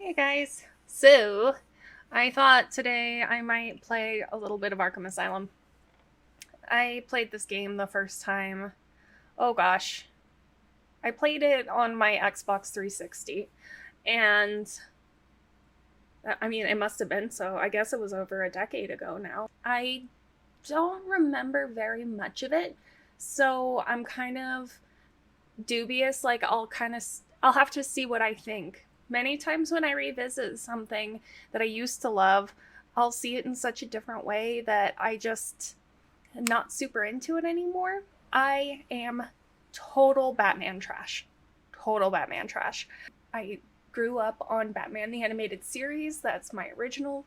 Hey guys. So, I thought today I might play a little bit of Arkham Asylum. I played this game the first time. Oh gosh. I played it on my Xbox 360. And I mean, it must have been, so I guess it was over a decade ago now. I don't remember very much of it. So, I'm kind of dubious. Like, I'll have to see what I think. Many times when I revisit something that I used to love, I'll see it in such a different way that I just am not super into it anymore. I am total Batman trash. Total Batman trash. I grew up on Batman the Animated Series. That's my original.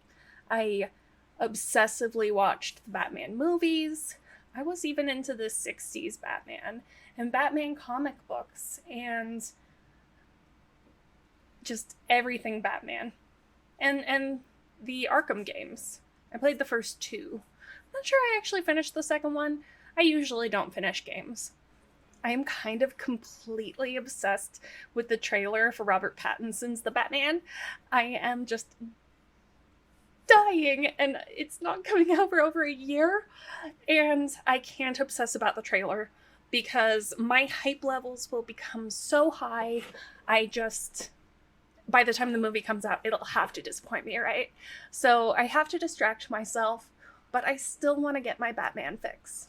I obsessively watched the Batman movies. I was even into the 60s Batman and Batman comic books and just everything Batman. And the Arkham games. I played the first two. I'm not sure I actually finished the second one. I usually don't finish games. I am kind of completely obsessed with the trailer for Robert Pattinson's The Batman. I am just dying, and it's not coming out for over a year. And I can't obsess about the trailer because my hype levels will become so high. I just, by the time the movie comes out, it'll have to disappoint me, right? So I have to distract myself, but I still want to get my Batman fix.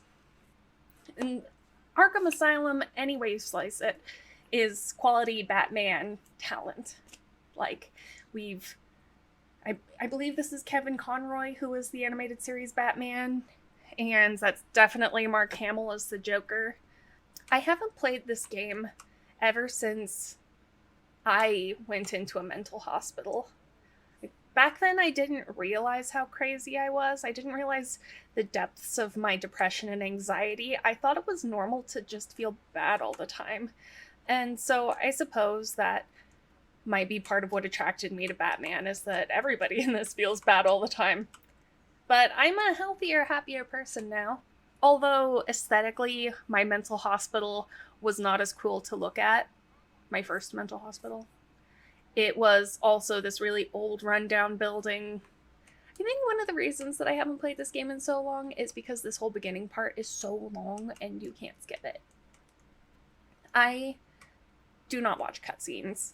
And Arkham Asylum, any way you slice it, is quality Batman talent. Like, I believe this is Kevin Conroy, who is the animated series Batman, and that's definitely Mark Hamill as the Joker. I haven't played this game ever since I went into a mental hospital. Back then, I didn't realize how crazy I was. I didn't realize the depths of my depression and anxiety. I thought it was normal to just feel bad all the time. And so I suppose that might be part of what attracted me to Batman, is that everybody in this feels bad all the time. But I'm a healthier, happier person now. Although aesthetically, my mental hospital was not as cool to look at. My first mental hospital. It was also this really old, rundown building. I think one of the reasons that I haven't played this game in so long is because this whole beginning part is so long and you can't skip it. I do not watch cutscenes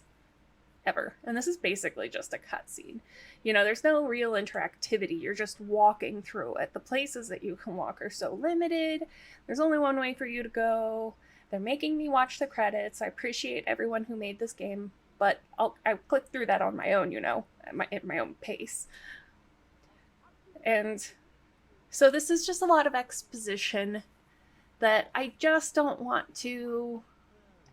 ever. And this is basically just a cutscene. You know, there's no real interactivity. You're just walking through it. The places that you can walk are so limited. There's only one way for you to go. They're making me watch the credits. I appreciate everyone who made this game, but I click through that on my own, you know, at my own pace. And so this is just a lot of exposition that I just don't want to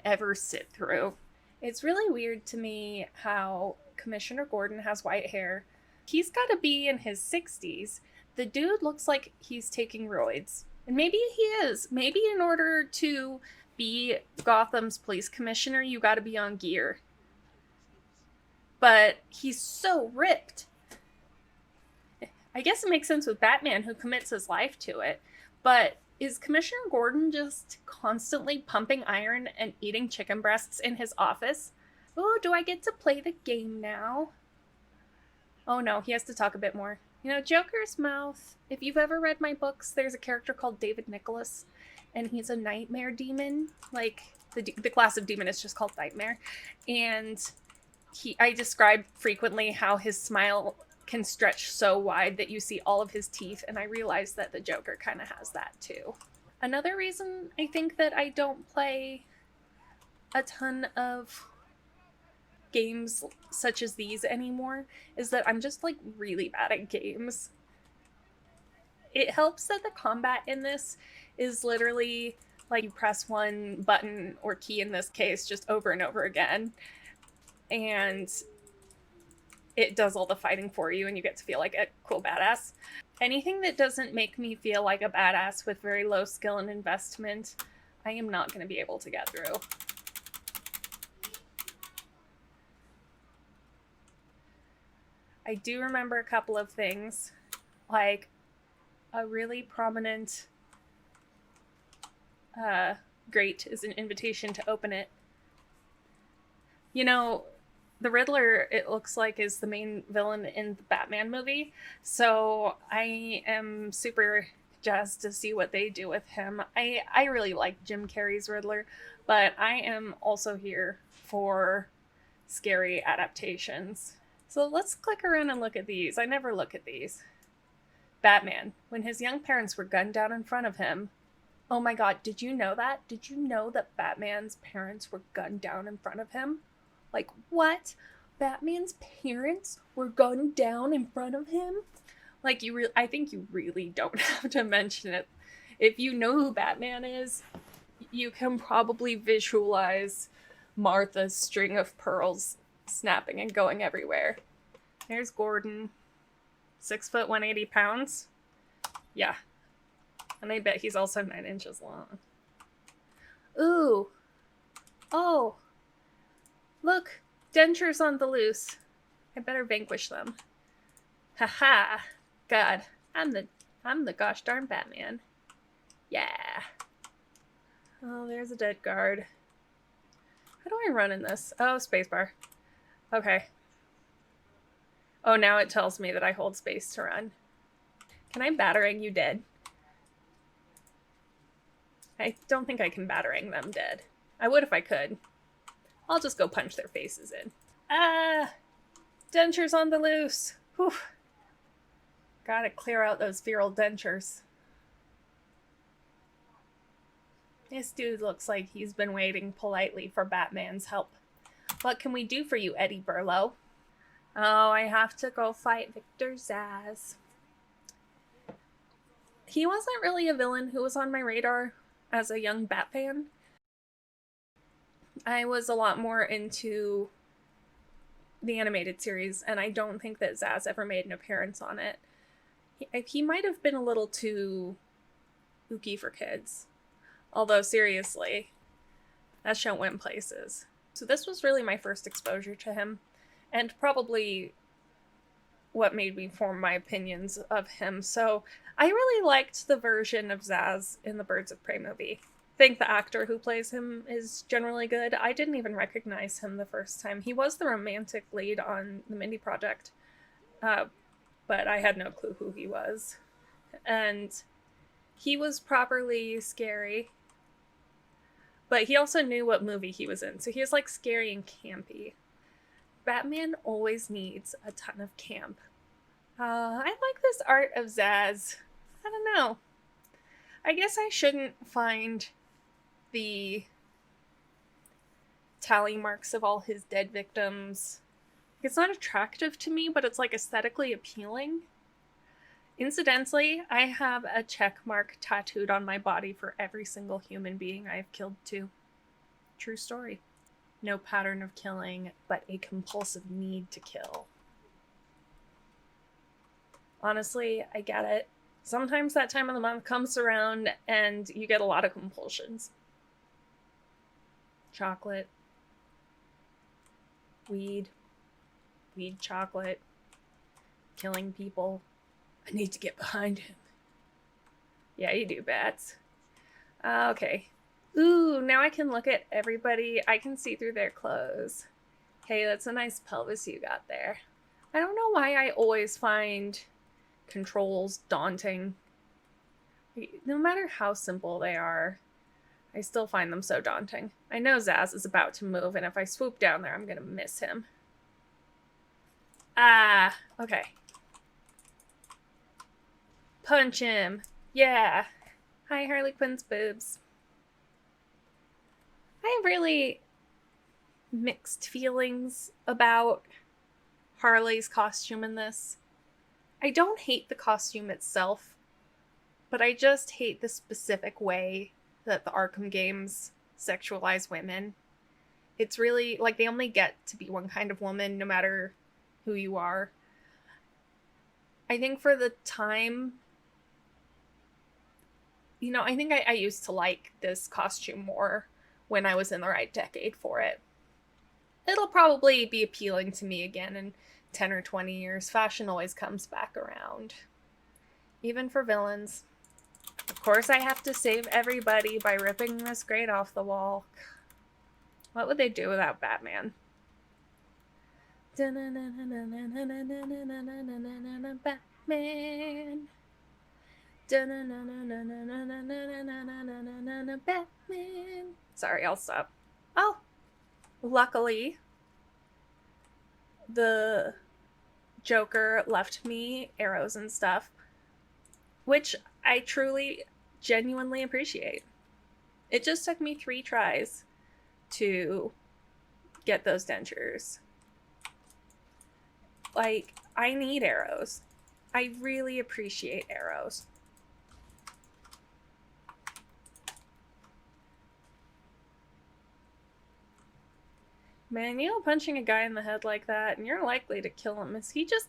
ever sit through. It's really weird to me how Commissioner Gordon has white hair. He's got to be in his 60s. The dude looks like he's taking roids. And maybe he is. Maybe in order to be Gotham's police commissioner, you got to be on gear. But he's so ripped. I guess it makes sense with Batman, who commits his life to it. But is Commissioner Gordon just constantly pumping iron and eating chicken breasts in his office? Oh, do I get to play the game now? Oh no, he has to talk a bit more. You know, Joker's mouth. If you've ever read my books, there's a character called David Nicholas, and he's a nightmare demon. Like, the class of demon is just called nightmare. And I describe frequently how his smile can stretch so wide that you see all of his teeth, and I realize that the Joker kind of has that too. Another reason I think that I don't play a ton of games such as these anymore is that I'm just like really bad at games. It helps that the combat in this is literally like you press one button or key in this case just over and over again, and it does all the fighting for you and you get to feel like a cool badass. Anything that doesn't make me feel like a badass with very low skill and investment, I am not going to be able to get through. I do remember a couple of things, like a really prominent grate is an invitation to open it. You know, The Riddler, it looks like, is the main villain in the Batman movie. So I am super jazzed to see what they do with him. I really like Jim Carrey's Riddler, but I am also here for scary adaptations. So let's click around and look at these. I never look at these. Batman, when his young parents were gunned down in front of him. Oh my god, did you know that? Did you know that Batman's parents were gunned down in front of him? Like, what? Batman's parents were gunned down in front of him? Like, I think you really don't have to mention it. If you know who Batman is, you can probably visualize Martha's string of pearls snapping and going everywhere. There's Gordon. 6 foot, 180 pounds. Yeah. And I bet he's also 9 inches long. Ooh. Oh. Look. Dentures on the loose. I better vanquish them. Haha. God. I'm the gosh darn Batman. Yeah. Oh, there's a dead guard. How do I run in this? Oh, spacebar. Okay. Oh, now it tells me that I hold space to run. Can I batarang you dead? I don't think I can batarang them dead. I would if I could. I'll just go punch their faces in. Ah! Dentures on the loose! Whew. Gotta clear out those feral dentures. This dude looks like he's been waiting politely for Batman's help. What can we do for you, Eddie Burlow? Oh, I have to go fight Victor Zsasz. He wasn't really a villain who was on my radar as a young Bat fan. I was a lot more into the animated series, and I don't think that Zsasz ever made an appearance on it. He might have been a little too ooky for kids. Although, seriously, that show went places. So this was really my first exposure to him, and probably what made me form my opinions of him. So I really liked the version of Zsasz in the Birds of Prey movie. I think the actor who plays him is generally good. I didn't even recognize him the first time. He was the romantic lead on the Mindy Project, but I had no clue who he was. And he was properly scary, but he also knew what movie he was in. So he was like scary and campy. Batman always needs a ton of camp. I like this art of Zsasz. I don't know. I guess I shouldn't find the tally marks of all his dead victims. It's not attractive to me, but it's like aesthetically appealing. Incidentally, I have a check mark tattooed on my body for every single human being I have killed too. True story. No pattern of killing, but a compulsive need to kill. Honestly, I get it. Sometimes that time of the month comes around and you get a lot of compulsions. Chocolate. Weed. Weed chocolate. Killing people. I need to get behind him. Yeah, you do, Bats. Okay. Ooh, now I can look at everybody. I can see through their clothes. Hey, that's a nice pelvis you got there. I don't know why I always find controls daunting. No matter how simple they are, I still find them so daunting. I know Zsasz is about to move, and if I swoop down there, I'm gonna miss him. Ah, okay. Punch him. Yeah. Hi, Harley Quinn's boobs. I have really mixed feelings about Harley's costume in this. I don't hate the costume itself, but I just hate the specific way that the Arkham games sexualize women. It's really, like, they only get to be one kind of woman no matter who you are. I think for the time, you know, I think I used to like this costume more when I was in the right decade for it. It'll probably be appealing to me again in 10 or 20 years. Fashion always comes back around. Even for villains. Of course I have to save everybody by ripping this grate off the wall. What would they do without Batman? Batman. Batman. Sorry, I'll stop. Oh, luckily, the Joker left me arrows and stuff, which I truly, genuinely appreciate. It just took me 3 tries to get those dentures. Like, I need arrows. I really appreciate arrows. Man, you know, punching a guy in the head like that, and you're likely to kill him. Is he just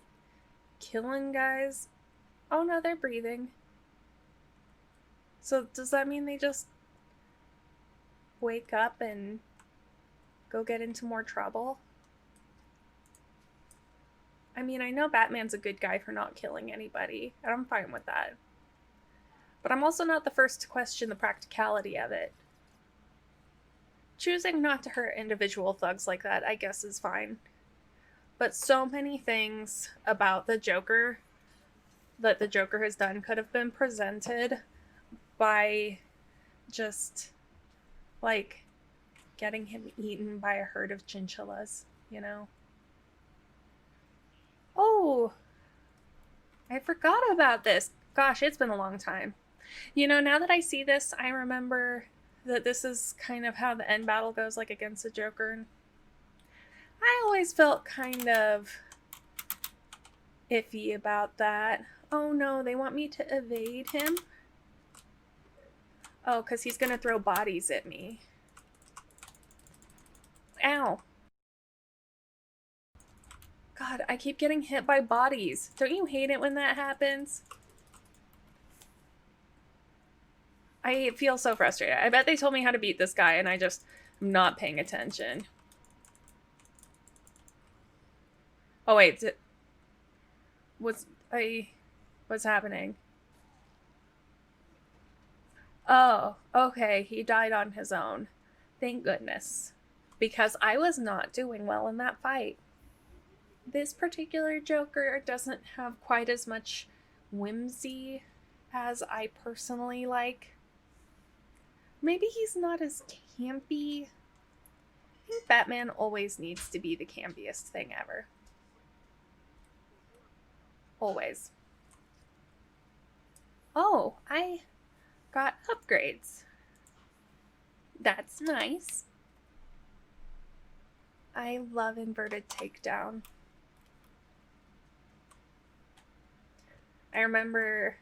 killing guys? Oh no, they're breathing. So does that mean they just wake up and go get into more trouble? I mean, I know Batman's a good guy for not killing anybody, and I'm fine with that. But I'm also not the first to question the practicality of it. Choosing not to hurt individual thugs like that, I guess, is fine. But so many things about the Joker that the Joker has done could have been presented by just, like, getting him eaten by a herd of chinchillas, you know? Oh, I forgot about this. Gosh, it's been a long time. You know, now that I see this, I remember that this is kind of how the end battle goes, like, against the Joker. I always felt kind of iffy about that. Oh no, they want me to evade him? Oh, because he's gonna throw bodies at me. Ow. God, I keep getting hit by bodies. Don't you hate it when that happens? I feel so frustrated. I bet they told me how to beat this guy and I just am not paying attention. Oh wait, what's happening? Oh, okay, he died on his own. Thank goodness. Because I was not doing well in that fight. This particular Joker doesn't have quite as much whimsy as I personally like. Maybe he's not as campy. I think Batman always needs to be the campiest thing ever. Always. Oh, I got upgrades. That's nice. I love inverted takedown. I remember,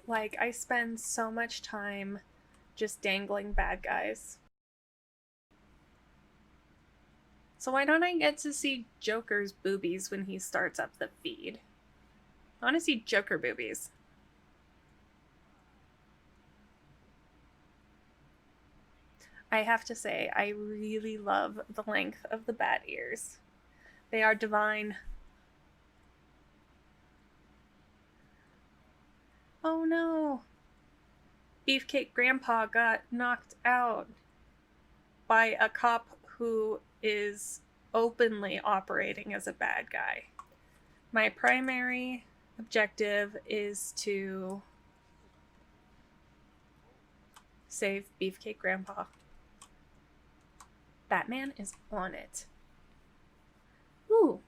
like, I spend so much time just dangling bad guys. So why don't I get to see Joker's boobies when he starts up the feed? I want to see Joker boobies. I have to say, I really love the length of the bat ears. They are divine. Oh no! Beefcake Grandpa got knocked out by a cop who is openly operating as a bad guy. My primary objective is to save Beefcake Grandpa. Batman is on it. Ooh.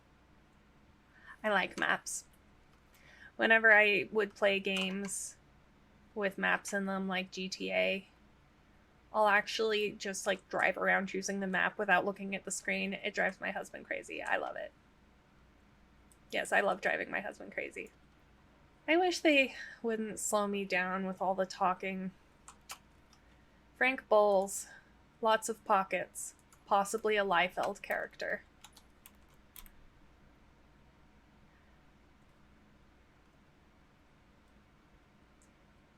I like maps. Whenever I would play games with maps in them, like GTA, I'll actually just, like, drive around choosing the map without looking at the screen. It drives my husband crazy. I love it. Yes, I love driving my husband crazy. I wish they wouldn't slow me down with all the talking. Frank Bowles. Lots of pockets. Possibly a Liefeld character.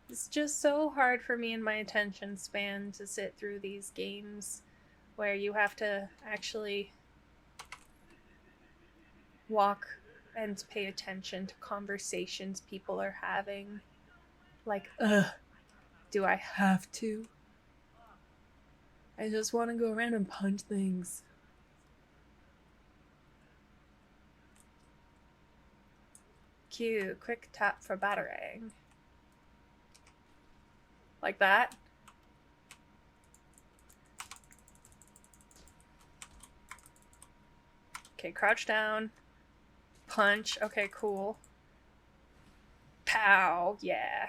It's just so hard for me and my attention span to sit through these games where you have to actually walk and pay attention to conversations people are having. Like, do I have to? I just want to go around and punch things. Q, quick tap for battering. Like that. Okay, crouch down. Punch. Okay, cool. Pow. Yeah.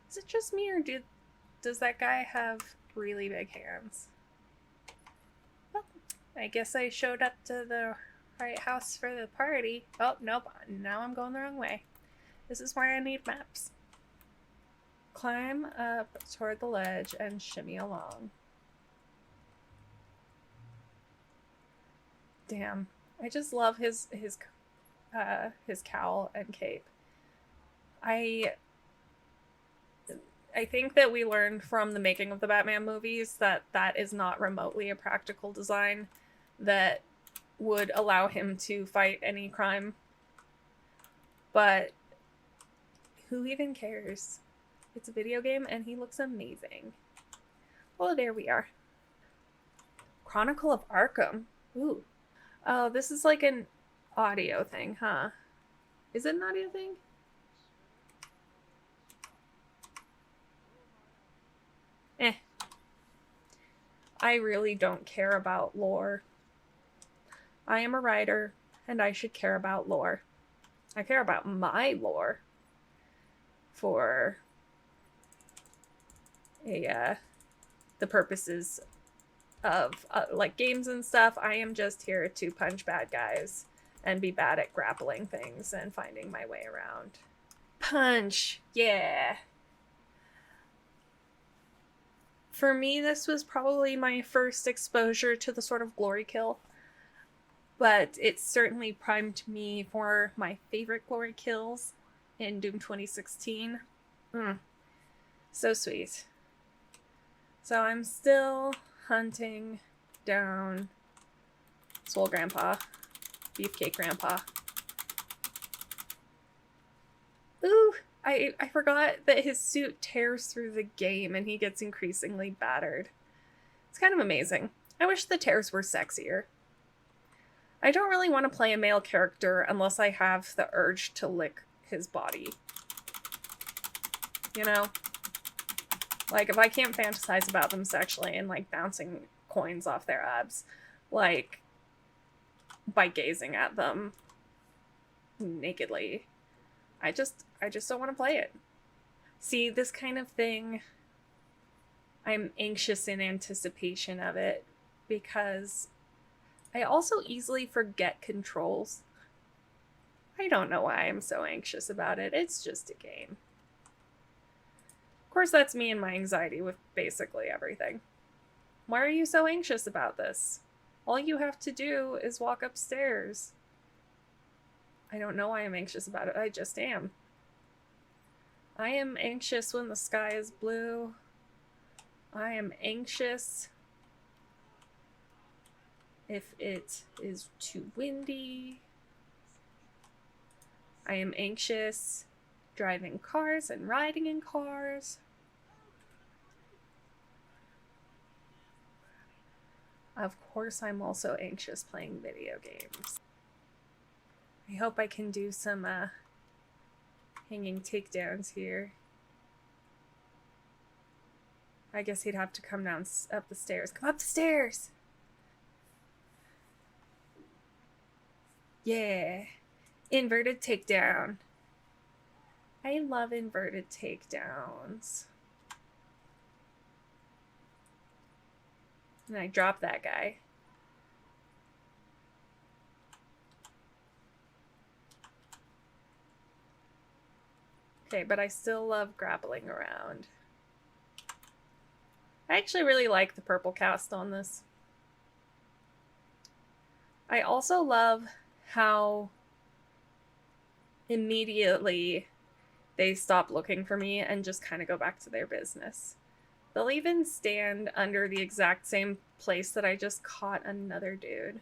Is it just me, or does that guy have really big hands? Well, I guess I showed up to the right house for the party. Oh, nope. Now I'm going the wrong way. This is where I need maps. Climb up toward the ledge and shimmy along. Damn. I just love his cowl and cape. I think that we learned from the making of the Batman movies that that is not remotely a practical design that would allow him to fight any crime. But who even cares? It's a video game and he looks amazing. Oh, there we are. Chronicle of Arkham. Ooh. Oh, this is like an audio thing, huh? Is it an audio thing? I really don't care about lore. I am a writer, and I should care about lore. I care about my lore for the purposes of like games and stuff. I am just here to punch bad guys and be bad at grappling things and finding my way around. Punch, yeah. For me, this was probably my first exposure to the sort of glory kill, but it certainly primed me for my favorite glory kills in Doom 2016. So sweet. So I'm still hunting down Swole Grandpa, Beefcake Grandpa. Ooh! I forgot that his suit tears through the game and he gets increasingly battered. It's kind of amazing. I wish the tears were sexier. I don't really want to play a male character unless I have the urge to lick his body. You know? Like, if I can't fantasize about them sexually and, like, bouncing coins off their abs, like, by gazing at them nakedly, I just don't want to play it. See, this kind of thing, I'm anxious in anticipation of it because I also easily forget controls. I don't know why I'm so anxious about it. It's just a game. Of course, that's me and my anxiety with basically everything. Why are you so anxious about this? All you have to do is walk upstairs. I don't know why I'm anxious about it. I just am. I am anxious when the sky is blue. I am anxious if it is too windy. I am anxious driving cars and riding in cars. Of course, I'm also anxious playing video games. I hope I can do some hanging takedowns here. I guess he'd have to come down up the stairs. Come up the stairs! Yeah. Inverted takedown. I love inverted takedowns. And I drop that guy. Okay, but I still love grappling around. I actually really like the purple cast on this. I also love how immediately they stop looking for me and just kind of go back to their business. They'll even stand under the exact same place that I just caught another dude.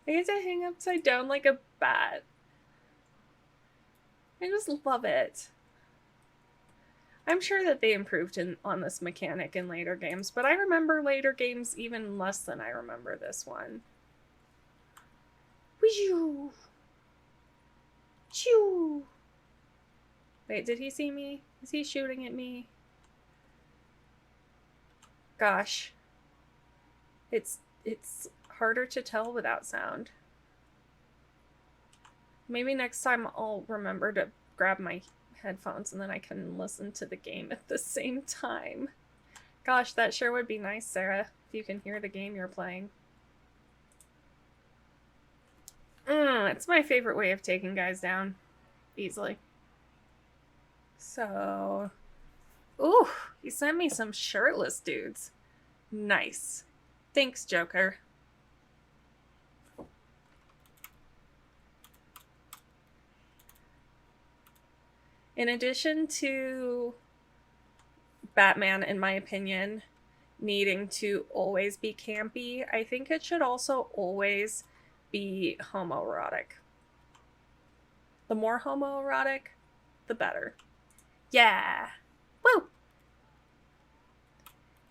I get to hang upside down like a bat. I just love it. I'm sure that they improved on this mechanic in later games, but I remember later games even less than I remember this one. Whew. Shoo. Wait, did he see me? Is he shooting at me? Gosh. It's harder to tell without sound. Maybe next time I'll remember to grab my headphones and then I can listen to the game at the same time. Gosh, that sure would be nice, Sarah, if you can hear the game you're playing. It's my favorite way of taking guys down. Easily. So... Ooh, he sent me some shirtless dudes. Nice. Thanks, Joker. In addition to Batman, in my opinion, needing to always be campy, I think it should also always be homoerotic. The more homoerotic, the better. Yeah! Woo!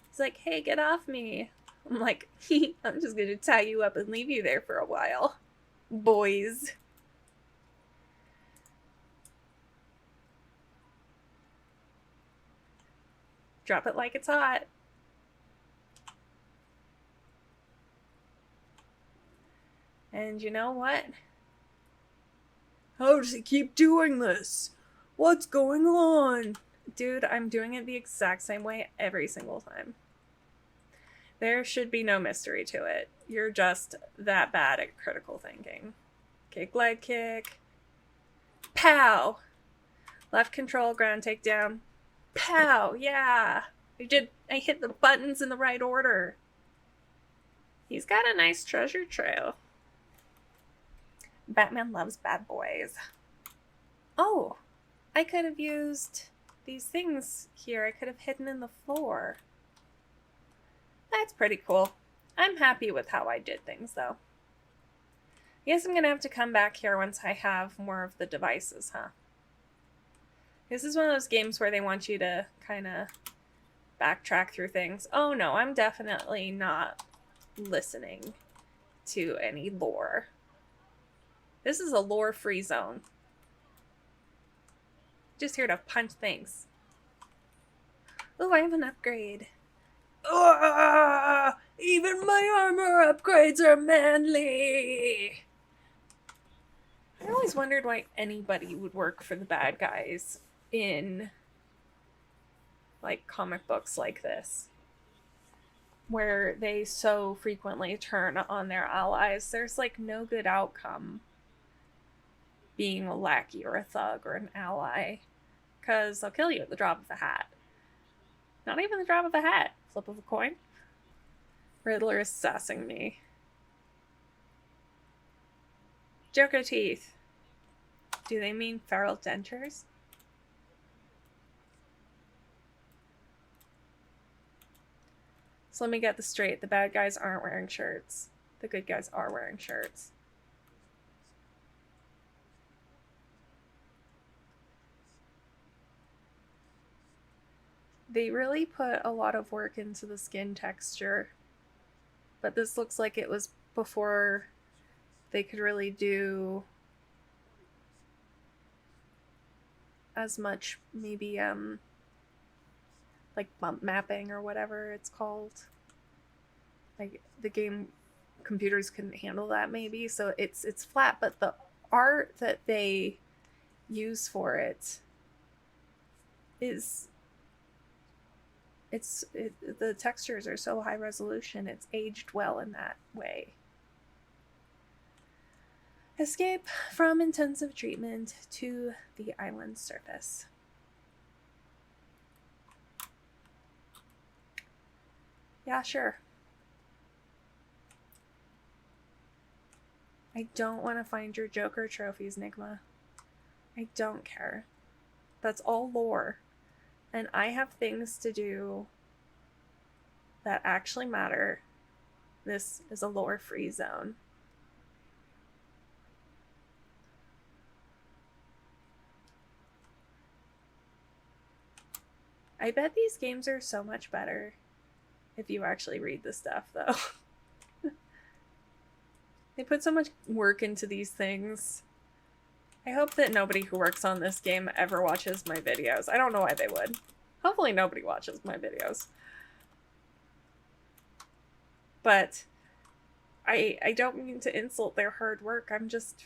He's like, hey, get off me. I'm like, I'm just gonna tie you up and leave you there for a while. Boys. Drop it like it's hot. And you know what? How does he keep doing this? What's going on? Dude, I'm doing it the exact same way every single time. There should be no mystery to it. You're just that bad at critical thinking. Kick, leg kick. Pow! Left control, ground takedown. Pow! Yeah! I hit the buttons in the right order. He's got a nice treasure trail. Batman loves bad boys. Oh! I could have used these things here. I could have hidden in the floor. That's pretty cool. I'm happy with how I did things, though. I guess I'm gonna have to come back here once I have more of the devices, huh? This is one of those games where they want you to kind of backtrack through things. Oh no, I'm definitely not listening to any lore. This is a lore-free zone. Just here to punch things. Oh, I have an upgrade. Even my armor upgrades are manly. I always wondered why anybody would work for the bad guys in like comic books like this, where they so frequently turn on their allies. There's like no good outcome being a lackey or a thug or an ally, because they'll kill you at the drop of a hat. Not even the drop of a hat. Flip of a coin. Riddler is sassing me. Joker teeth. Do they mean feral dentures? So let me get this straight. The bad guys aren't wearing shirts. The good guys are wearing shirts. They really put a lot of work into the skin texture. But this looks like it was before they could really do as much, maybe, like bump mapping or whatever it's called. Like the game computers couldn't handle that maybe, so it's flat, but the art that they use for it is the textures are so high resolution, it's aged well in that way. Escape from intensive treatment to the island surface. Yeah, sure. I don't want to find your Joker trophies, Nigma. I don't care. That's all lore. And I have things to do that actually matter. This is a lore-free zone. I bet these games are so much better if you actually read the stuff, though. They put so much work into these things. I hope that nobody who works on this game ever watches my videos. I don't know why they would. Hopefully nobody watches my videos. But I don't mean to insult their hard work. I'm just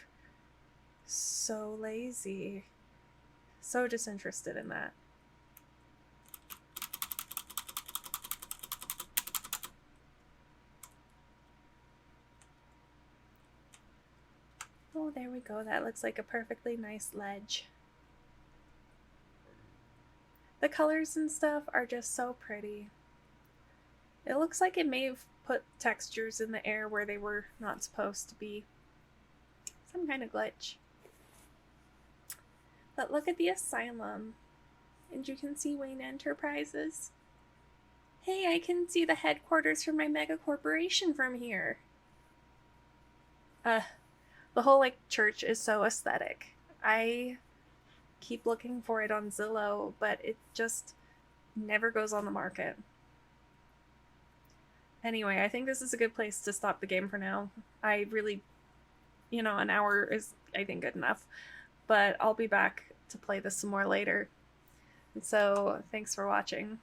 so lazy. So disinterested in that. Oh, there we go. That looks like a perfectly nice ledge. The colors and stuff are just so pretty. It looks like it may have put textures in the air where they were not supposed to be. Some kind of glitch. But look at the asylum. And you can see Wayne Enterprises. Hey, I can see the headquarters for my mega corporation from here. The whole church is so aesthetic. I keep looking for it on Zillow, but it just never goes on the market. Anyway, I think this is a good place to stop the game for now. I really, an hour is, I think, good enough. But I'll be back to play this some more later. And so, thanks for watching.